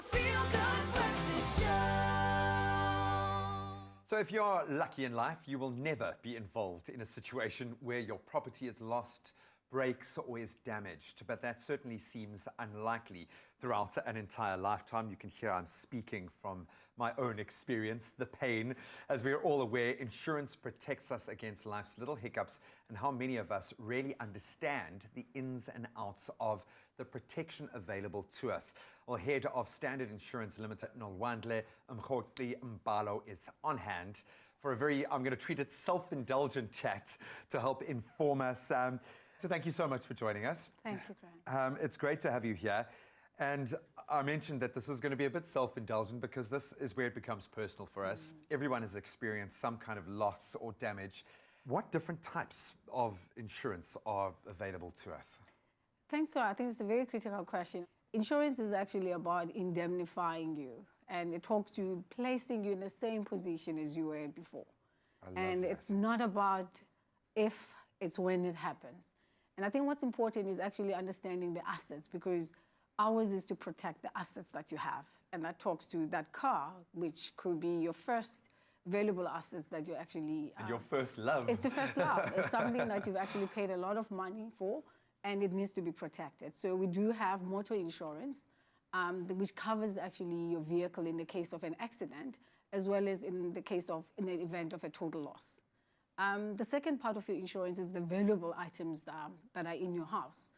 Feel Good Breakfast Show. So if you're lucky in life, you will never be involved in a situation where your property is lost, breaks, or is damaged. But that certainly seems unlikely throughout an entire lifetime. You can hear I'm speaking from my own experience, the pain. As we're all aware, insurance protects us against life's little hiccups, and how many of us really understand the ins and outs of the protection available to us. Well, Head of Standard Insurance Limited, Nolwandle Mkhotli Mbalo, is on hand for a very, I'm going to treat it, self-indulgent chat to help inform us. So thank you so much for joining us. Thank you, Grant. It's great to have you here. And I mentioned that this is going to be a bit self-indulgent because this is where it becomes personal for us. Everyone has experienced some kind of loss or damage. What different types of insurance are available to us? Thanks, I think it's a very critical question. Insurance is actually about indemnifying you, and it talks to placing you in the same position as you were before. And it's not about if, it's when it happens. And I think what's important is actually understanding the assets, because ours is to protect the assets that you have. And that talks to that car, which could be your first valuable assets that you actually... And your first love. It's your first love. It's something that you've actually paid a lot of money for, and it needs to be protected. So we do have motor insurance, which covers actually your vehicle in the case of an accident, as well as in the event of a total loss. The second part of your insurance is the valuable items that are in your house.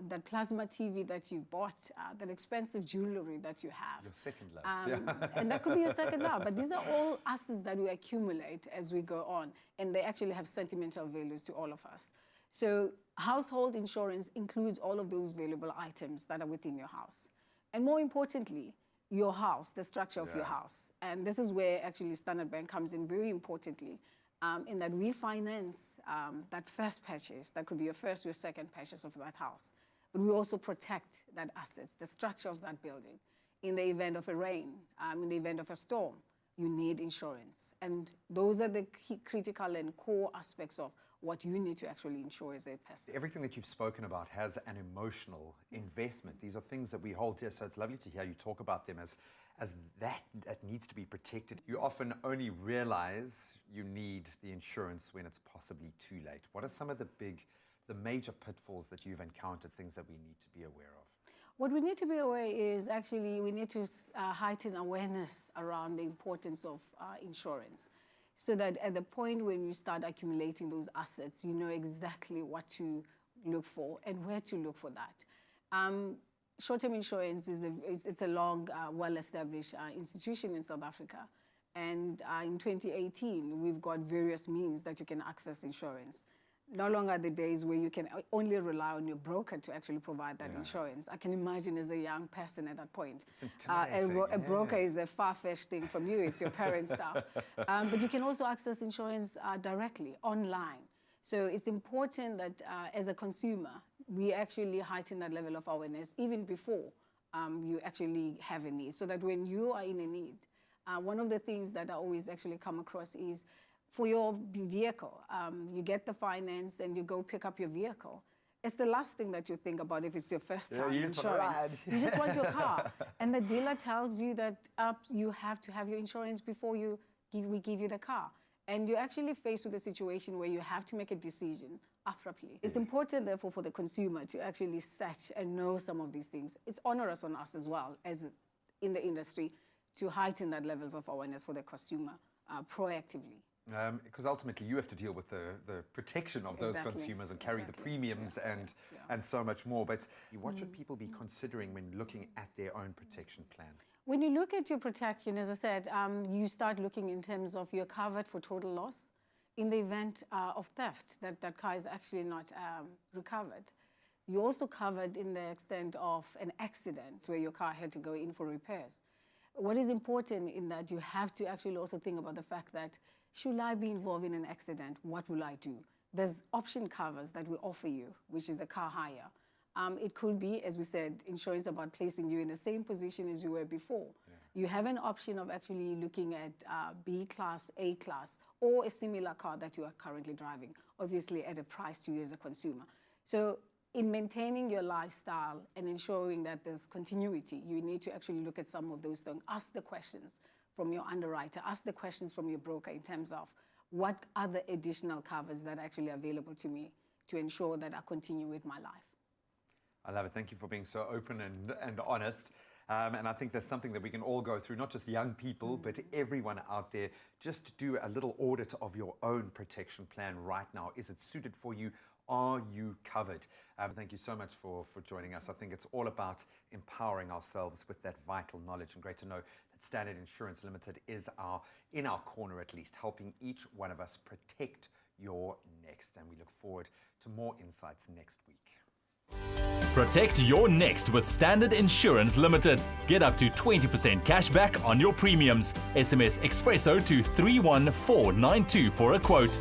That plasma TV that you bought, that expensive jewelry that you have. Your second love. And that could be your second love. But these are all assets that we accumulate as we go on, and they actually have sentimental values to all of us. So household insurance includes all of those valuable items that are within your house. And more importantly, your house, the structure of your house. And this is where actually Standard Bank comes in very importantly. In that we finance that first purchase, that could be your first or second purchase of that house. But we also protect that assets, the structure of that building. In the event of a rain, in the event of a storm, you need insurance. And those are the key, critical and core aspects of what you need to actually insure as a person. Everything that you've spoken about has an emotional investment. These are things that we hold dear, so it's lovely to hear you talk about them as that needs to be protected. You often only realize you need the insurance when it's possibly too late. What are some of the major pitfalls that you've encountered, things that we need to be aware of? What we need to be aware is actually we need to heighten awareness around the importance of insurance, so that at the point when you start accumulating those assets, you know exactly what to look for and where to look for that. Short-term insurance is a long, well-established institution in South Africa. And in 2018, we've got various means that you can access insurance. No longer the days where you can only rely on your broker to actually provide that insurance. I can imagine as a young person at that point. It's intimidating. A broker is a far-fetched thing from you. It's your parents' stuff. But you can also access insurance directly, online. So it's important that as a consumer, we actually heighten that level of awareness even before you actually have a need, so that when you are in a need, one of the things that I always actually come across is for your vehicle, you get the finance and you go pick up your vehicle. It's the last thing that you think about if it's your first time insurance. You just want your car. And the dealer tells you that you have to have your insurance before we give you the car. And you're actually faced with a situation where you have to make a decision abruptly. It's important, therefore, for the consumer to actually search and know some of these things. It's onerous on us as well, as in the industry, to heighten that levels of awareness for the consumer proactively. Because ultimately you have to deal with the protection of those consumers and carry the premiums and so much more. But what should people be considering when looking at their own protection plan? When you look at your protection, as I said, you start looking in terms of you're covered for total loss. In the event of theft, that car is actually not recovered. You're also covered in the extent of an accident where your car had to go in for repairs. What is important in that you have to actually also think about the fact that should I be involved in an accident, what will I do? There's option covers that we offer you, which is the car hire. It could be, as we said, insurance about placing you in the same position as you were before. You have an option of actually looking at B class, A class, or a similar car that you are currently driving, obviously at a price to you as a consumer. So in maintaining your lifestyle and ensuring that there's continuity, you need to actually look at some of those things. Ask the questions from your underwriter, ask the questions from your broker in terms of what other additional covers that are actually available to me to ensure that I continue with my life. I love it. Thank you for being so open and honest. And I think there's something that we can all go through, not just young people, but everyone out there. Just do a little audit of your own protection plan right now. Is it suited for you? Are you covered? Thank you so much for joining us. I think it's all about empowering ourselves with that vital knowledge, and great to know that Standard Insurance Limited is in our corner, at least, helping each one of us protect your next. And we look forward to more insights next week. Protect your next with Standard Insurance Limited. Get up to 20% cash back on your premiums. SMS Expresso to 31492 for a quote.